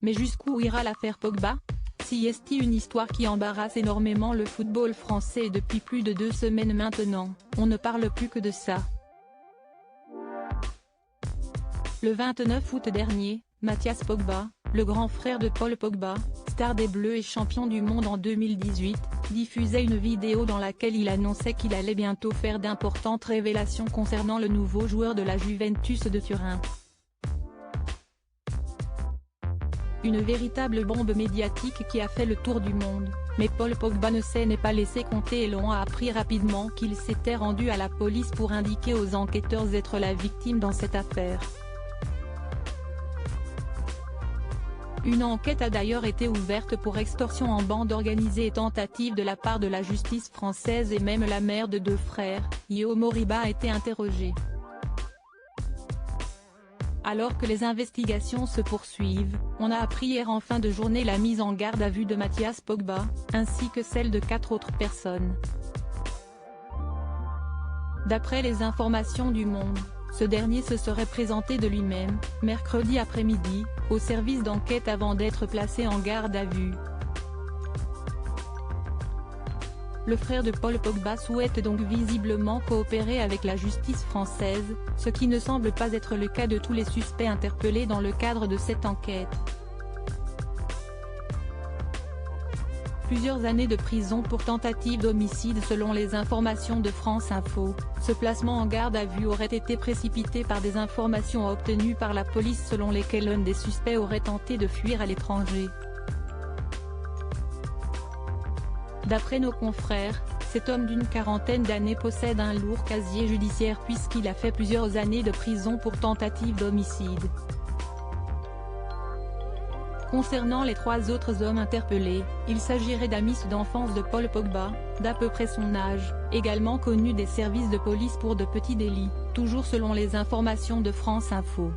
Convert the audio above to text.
Mais jusqu'où ira l'affaire Pogba? Si est une histoire qui embarrasse énormément le football français et depuis plus de 2 semaines maintenant, on ne parle plus que de ça. Le 29 août dernier, Mathias Pogba, le grand frère de Paul Pogba, star des Bleus et champion du monde en 2018, diffusait une vidéo dans laquelle il annonçait qu'il allait bientôt faire d'importantes révélations concernant le nouveau joueur de la Juventus de Turin. Une véritable bombe médiatique qui a fait le tour du monde, mais Paul Pogba ne s'en est pas laissé compter et l'on a appris rapidement qu'il s'était rendu à la police pour indiquer aux enquêteurs être la victime dans cette affaire. Une enquête a d'ailleurs été ouverte pour extorsion en bande organisée et tentative de la part de la justice française et même la mère de 2 frères, Yo Moriba a été interrogée. Alors que les investigations se poursuivent, on a appris hier en fin de journée la mise en garde à vue de Mathias Pogba, ainsi que celle de 4 autres personnes. D'après les informations du Monde, ce dernier se serait présenté de lui-même, mercredi après-midi, au service d'enquête avant d'être placé en garde à vue. Le frère de Paul Pogba souhaite donc visiblement coopérer avec la justice française, ce qui ne semble pas être le cas de tous les suspects interpellés dans le cadre de cette enquête. Plusieurs années de prison pour tentative d'homicide selon les informations de France Info. Ce placement en garde à vue aurait été précipité par des informations obtenues par la police selon lesquelles l'un des suspects aurait tenté de fuir à l'étranger. D'après nos confrères, cet homme d'une quarantaine d'années possède un lourd casier judiciaire puisqu'il a fait plusieurs années de prison pour tentative d'homicide. Concernant les 3 autres hommes interpellés, il s'agirait d'amis d'enfance de Paul Pogba, d'à peu près son âge, également connus des services de police pour de petits délits, toujours selon les informations de France Info.